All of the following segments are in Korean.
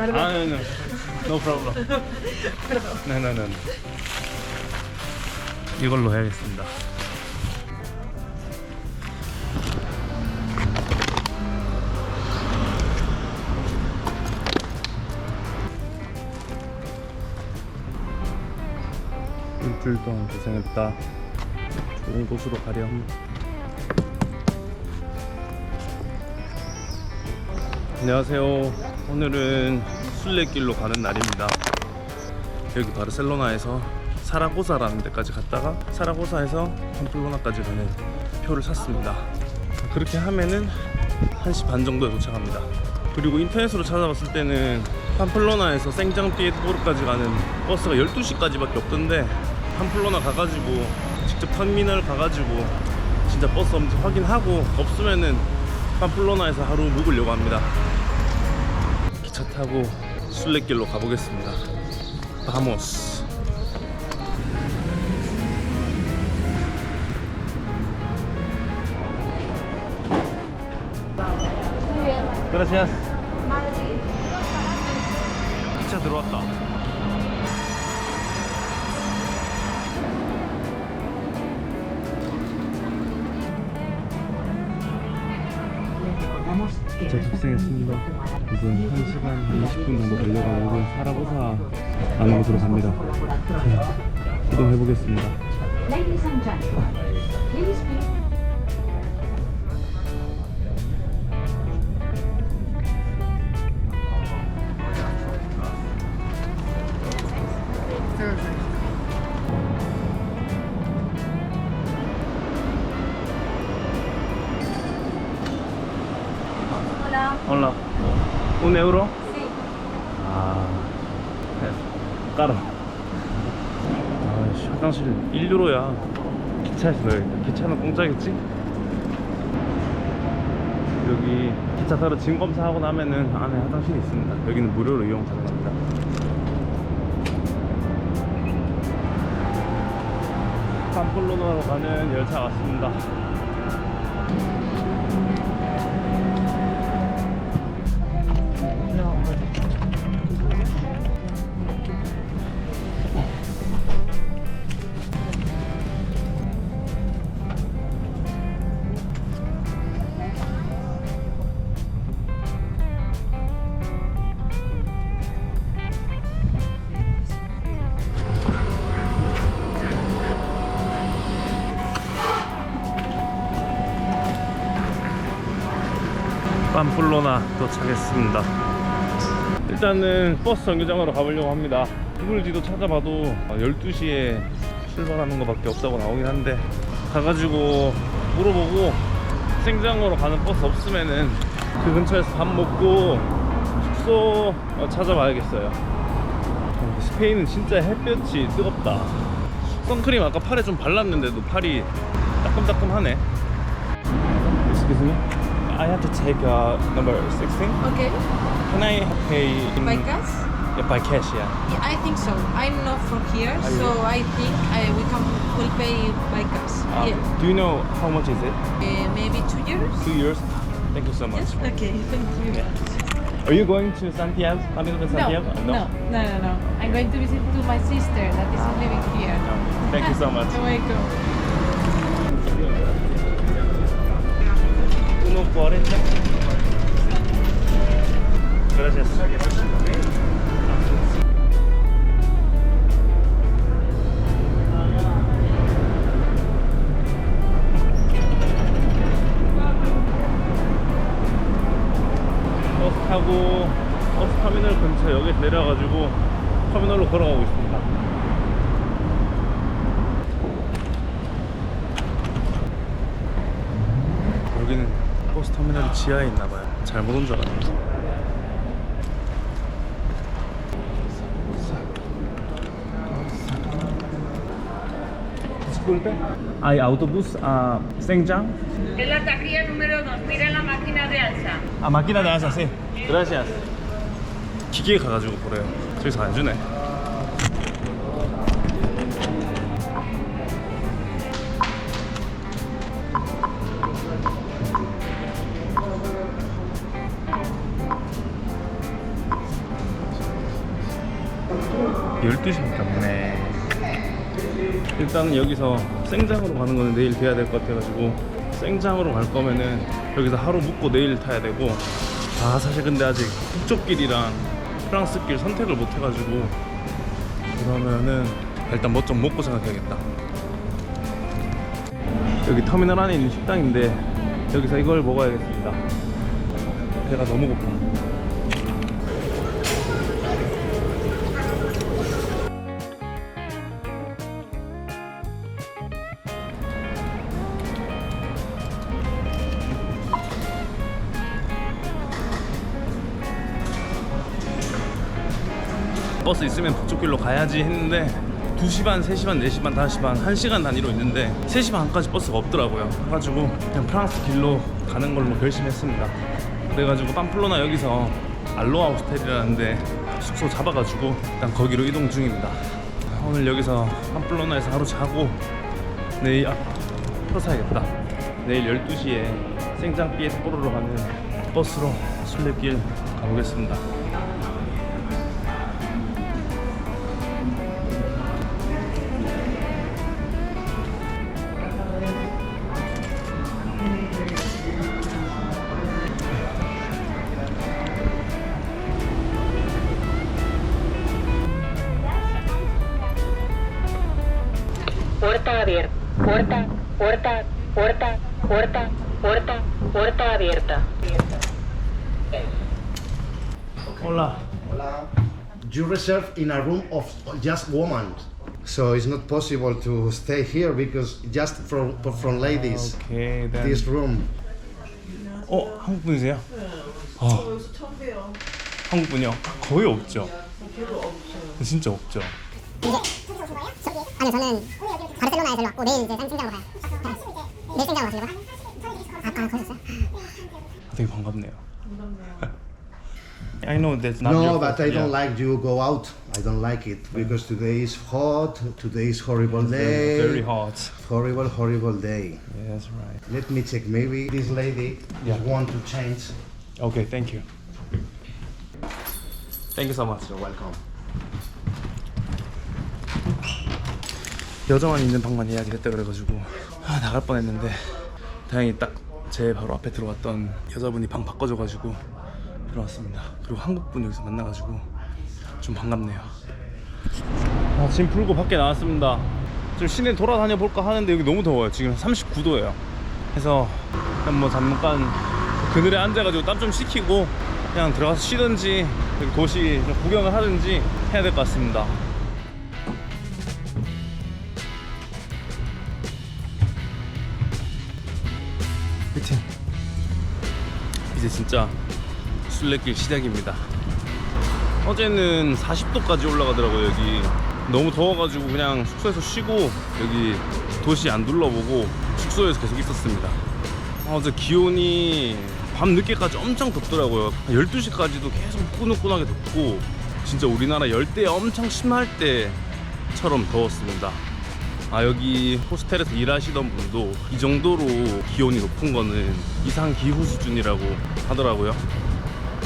perdón. 아, no, no. No problem. Perdón. No, no, no. 이걸로 해야겠습니다. 일주일 동안 고생했다. 좋은 곳으로 가렴. 안녕하세요. 오늘은 순례길로 가는 날입니다. 여기 바르셀로나에서 사라고사라는 데까지 갔다가 사라고사에서 팜플로나까지 가는 표를 샀습니다. 그렇게 하면은 1시 반 정도에 도착합니다. 그리고 인터넷으로 찾아봤을 때는 팜플로나에서 생장피에르토르까지 가는 버스가 12시까지밖에 없던데, 팜플로나 가가지고 직접 터미널 가가지고 진짜 버스 없는지 확인하고 없으면은 팜플로나에서 하루 묵으려고 합니다. 기차 타고 순례길로 가보겠습니다. 바모스. Gracias. 기차 들어왔다. 기차 탑승했습니다. 지금 1시간 20분 정도 걸려가지고 사라고사 안으로 들어갑니다. 이동해보겠습니다. Ladies and gentlemen, please be Hola. ¿Un euro? Sí. 아, 까라. 아, 화장실 1유로야. 기차에서 넣어야겠다. 기차는 공짜겠지? 여기 기차 타러 짐 검사하고 나면은 안에 화장실이 있습니다. 여기는 무료로 이용 가능합니다. 팜플로나로 가는 열차 왔습니다. 팜플로나 도착했습니다. 일단은 버스 정류장으로 가보려고 합니다. 구글 지도 찾아봐도 12시에 출발하는 것밖에 없다고 나오긴 한데, 가가지고 물어보고 생장으로 가는 버스 없으면은 그 근처에서 밥 먹고 숙소 찾아봐야겠어요. 스페인은 진짜 햇볕이 뜨겁다. 선크림 아까 팔에 좀 발랐는데도 팔이 따끔따끔하네. Excuse me? I have to take number 16. Okay. Can I pay in By cash? Yeah, by cash? Yeah. Yeah, I think so. I'm not from here, Are so you? I think will pay by cash. Yeah. Do you know how much is it? Maybe 2 years. 2 years. Thank you so much. Yes. Okay. Thank you. Yeah. Are you going to Santiago? Camino de Santiago? No. I'm going to visit to my sister that is living here. No. Thank you so much. You're welcome. 1.40. Gracias. 버스 타고 버스 터미널 근처 역에 내려가지고 터미널로 걸어가고 있습니다. 여기는 버스 터미널이 지하에 있나봐요. 잘못 온 줄 알았는데. Disculpe, ¿hay autobús a Senjang? Es la taquilla número 2, mira la máquina de alza. 아, máquina de alza, sí. Gracias. 기계에 가가지고 그래요. 저기서 안 주네. 12시밖에 없네. 일단은 여기서 생장으로 가는 거는 내일 돼야 될 것 같아가지고 생장으로 갈 거면은 여기서 하루 묵고 내일 타야 되고, 사실 근데 아직 북쪽길이랑 프랑스길 선택을 못 해가지고 그러면은 일단 뭐 좀 먹고 생각해야겠다. 여기 터미널 안에 있는 식당인데 여기서 이걸 먹어야겠습니다. 배가 너무 고파. 버스 있으면 북쪽길로 가야지 했는데 2시 반, 3시 반, 4시 반, 5시 반 1시간 단위로 있는데 3시 반까지 버스가 없더라고요. 그래가지고 그냥 프랑스 길로 가는 걸로 결심했습니다. 그래가지고 팜플로나 여기서 알로아 호스텔이라는데 숙소 잡아가지고 일단 거기로 이동 중입니다. 오늘 여기서 팜플로나에서 하루 자고 내일 표 사야겠다. 내일 12시에 생장피에스포르로 가는 버스로 순례길 가보겠습니다. Puerta abierta. Puerta abierta. Hola. Hola. You reserved in a room of just women, so it's not possible to stay here because just from ladies. 오케이. This room. 한국 분이세요? 처음 봬요. 한국 분이요? 거의 없죠. 진짜 없죠. 아니요, 저는 바르셀로나에서 왔고 내일 이제 생장으로 가요. 내일 생장으로 가시려고? 아까 거셨어요? 되게 반갑네요. I know that's not No, your but fault. I don't Yeah. like you go out. I don't like it because today is hot. Today is horrible day. Very hot. Horrible day. Yeah, that's right. Let me check. Maybe this lady Yeah. want to change. Okay, thank you. Thank you so much. You're welcome. 여자만 있는 방만 예약했다 그래가지고 나갈 뻔했는데 다행히 딱 제 바로 앞에 들어왔던 여자분이 방 바꿔줘가지고 들어왔습니다. 그리고 한국분 여기서 만나가지고 좀 반갑네요. 짐 풀고 밖에 나왔습니다. 좀 시내 돌아다녀 볼까 하는데 여기 너무 더워요. 지금 39도예요. 그래서 그냥 뭐 잠깐 그늘에 앉아가지고 땀 좀 식히고 그냥 들어가서 쉬든지 여기 도시 좀 구경을 하든지 해야 될 것 같습니다. 하여튼 이제 진짜 순례길 시작입니다. 어제는 40도까지 올라가더라고요. 여기 너무 더워가지고 그냥 숙소에서 쉬고 여기 도시 안 둘러보고 숙소에서 계속 있었습니다. 어제 기온이 밤늦게까지 엄청 덥더라고요. 12시까지도 계속 후끈후끈하게 덥고 진짜 우리나라 열대 엄청 심할 때처럼 더웠습니다. 여기 호스텔에서 일하시던 분도 이 정도로 기온이 높은 거는 이상 기후 수준이라고 하더라고요.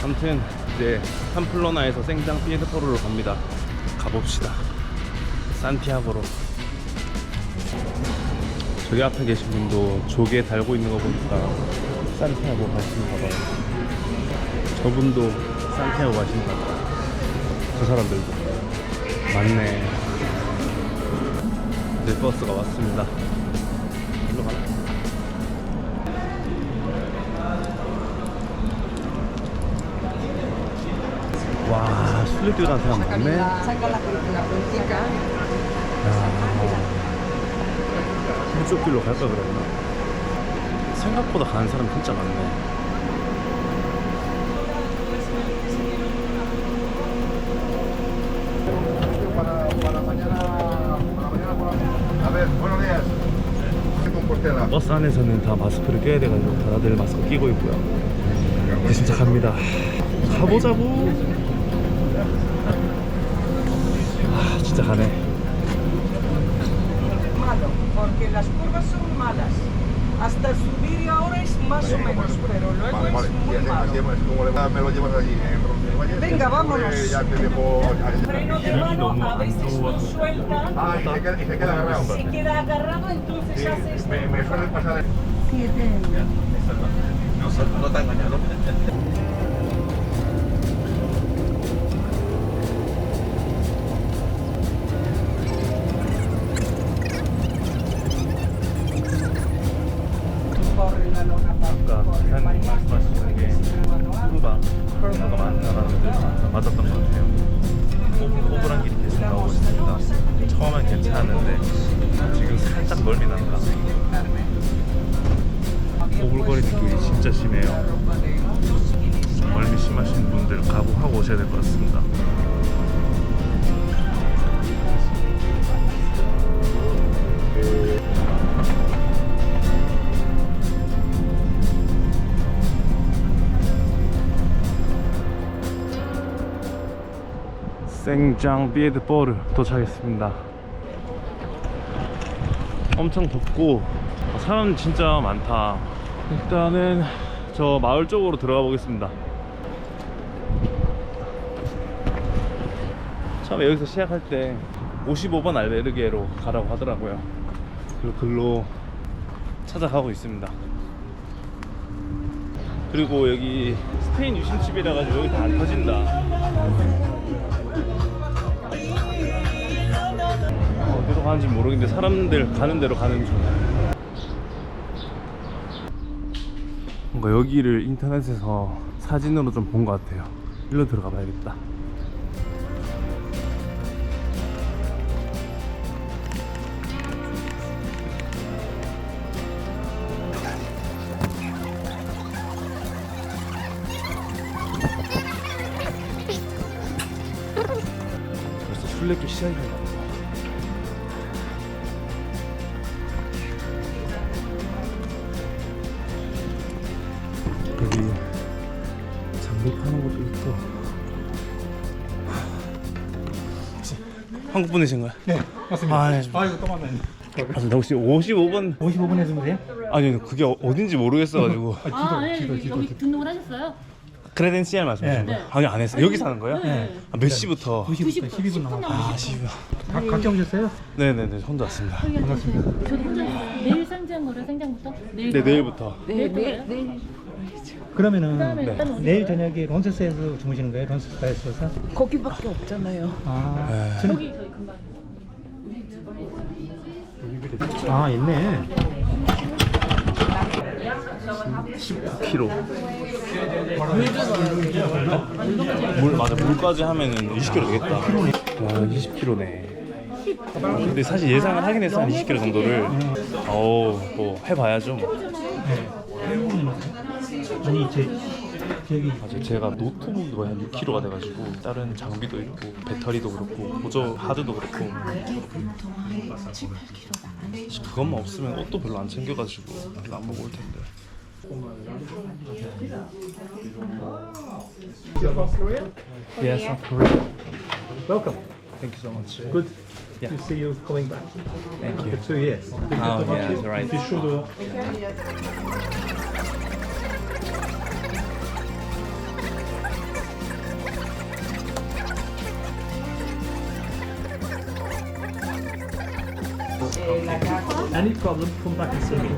아무튼 이제 팜플로나에서 생장 피에스포르로 갑니다. 가봅시다. 산티아고로. 저기 앞에 계신 분도 조개 달고 있는 거 보니까 산티아고 가시는가 봐요. 저분도 산티아고 가시는가 봐요. 저 사람들도 맞네. 이제 버스가 왔습니다. 일로 가나? 와, 순례길 가는 사람 많네. Saca la política. 이쪽 길로 갈까 그랬나? 생각보다 가는 사람 진짜 많네. 버스 안에서는 다 마스크를 껴야 돼가지고 다들 마스크 끼고 있고요. 이제 진짜 갑니다. 가보자고. 진짜 가네. Malo, porque las curvas son malas. Hasta subir ahora es más o menos, pero luego es muy malo. Me lo llevas allí en Venga, vámonos. Ya te dejo. Freno de mano a veces no suelta, Ah, y se queda agarrado. se queda agarrado, entonces hace esto. Me suele pasar. 7. No te ha engañado. Corre la lona 아까 기사님 말씀하시는 게 후루가 코로나가 많다라는 데 맞았던 것 같아요. 꼬불꼬불한 길이 계속 나오고 있습니다. 처음엔 괜찮았는데 지금 살짝 멀미 난다. 꼬불거리는 길이 진짜 심해요. 멀미 심하신 분들 각오하고 오셔야 될 것 같습니다. 생장 비에드포르 도착했습니다. 엄청 덥고 사람 진짜 많다. 일단은 저 마을 쪽으로 들어가 보겠습니다. 처음에 여기서 시작할 때 55번 알베르게로 가라고 하더라고요. 그리고 글로 찾아가고 있습니다. 그리고 여기 스페인 유심칩이라 가지고 여기 다 안 터진다. 어디로 가는지 모르겠는데 사람들 가는 대로 가는 중. 뭔가 여기를 인터넷에서 사진으로 좀 본 것 같아요. 일로 들어가 봐야겠다. 벌써 술래길 시작인가 봐. 여기 장비 파는 곳도 있고. 혹시 한국 분이신가요? 네, 맞습니다. 아, 네. 이거 또 만나네. 맞습니다. 혹시 55번 55분 해주세요. 아니요 그게 어딘지 모르겠어가지고. 여기 등록을 하셨어요? 크레덴시알 말씀하신 거예요? 아니 안 했어요. 여기 사는 거예요? 네. 아, 몇 시부터? 2시부터 12분 남았어요. 아 10분. 각각 오셨어요? 네네네 혼자 왔습니다. 반갑습니다. 저도 혼자 있어요. 내일 상장 거래요? 상장부터? 네 내일부터. 내일. 그러면은 그다음에 내일 저녁에 론세스에서 주무시는 거예요? 론세스에서? 거기밖에 없잖아요. 아, 거기 저희 금방. 아 있네. 19kg. 물 맞아 물까지 하면은 20kg 되겠다. 와 20kg네. 근데 사실 예상을 하긴 했어 한 20kg 정도를. 뭐 해봐야죠. 아니 저기 맞아 제가 노트북도 한 6kg가 돼가지고 다른 장비도 있고 배터리도 그렇고 보조 하드도 그렇고 그것만 없으면 옷도 별로 안 챙겨가지고 별로 안 먹고 올 텐데. Yes, South Korea. Welcome. Thank you so much. Good to see you coming back. Thank you. For 2 years. Oh yeah, that's right. You should. Any problem, come back and see me.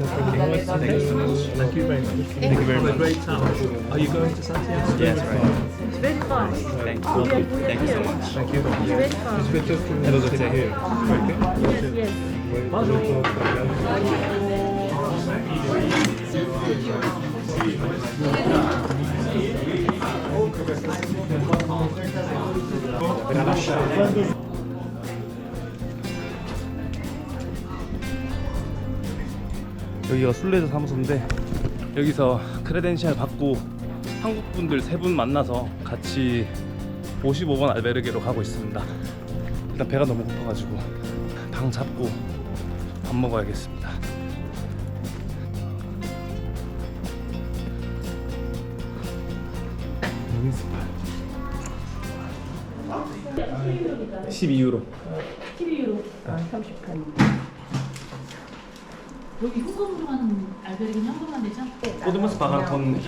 Thank you so much. Thank you very much. Thank you very Have a much. great time. Are you going to Santiago? Yes, right. Very far. Thank you. Thank you so much. Thank you. Very far. It's better to Have a good day. Yes. 여기가 술래자 사무소인데 여기서 크레덴시알 받고 한국 분들 3분 만나서 같이 55번 알베르게로 가고 있습니다. 일단 배가 너무 고파가지고 방 잡고 밥 먹어야겠습니다. 무니스팔 12유로 12유로. 30칸. 여기 현금으로 하는 알베르기는 현금만 되죠? Podemos pagar con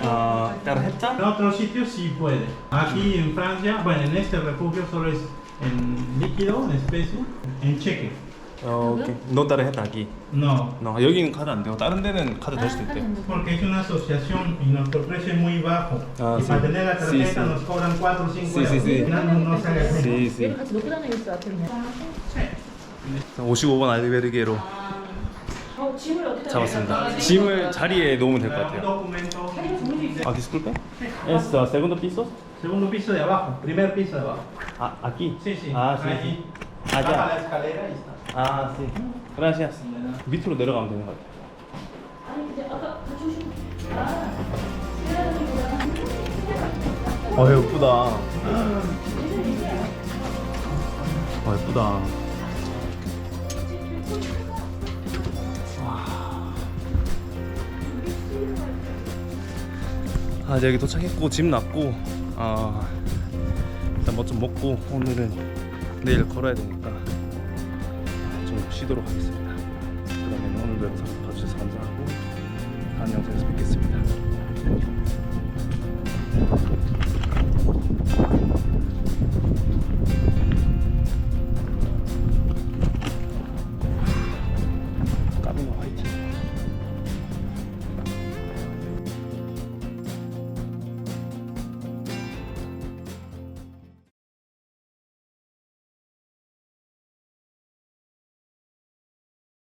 tarjeta? En otros sitios sí puede. Aquí en Francia, bueno, en este refugio solo es en líquido, en especie, en cheque. 오케이. No tarjeta aquí. No, No, 여기는 카드 안 되고 다른 데는 카드 될 수도 있대. porque es una asociación y nuestro precio es muy bajo. Ah, y sí. para tener la Sí, tarjeta sí. nos cobran 4 o 5 Sí, euros. sí, sí. No, no sale así. Sí, sí. 같이 놓고 다니겠어 앞에 55번 알베르게로 짐을 어디다 잡았습니다. 짐을 자리에 놓으면 될 것 Un 같아요. documento. 아, disculpe. Es segundo piso? Segundo piso de abajo, primer piso de abajo. Ah, aquí. Sí, sí. Ah, sí. Allí. sí. Baja Allá. la escalera y está. 아, sí. Gracias. 밑으로 내려가면 되는 것 같아요. 아니 근데 아까 같이 오신 예쁘다. 예쁘다. 이제 여기 도착했고 짐 놨고 일단 뭐 좀 먹고 오늘은 내일 걸어야 되니까 좀 쉬도록 하겠습니다. 그러면 오늘도 영상 봐주셔서 감사하고 다음 영상에서 뵙겠습니다.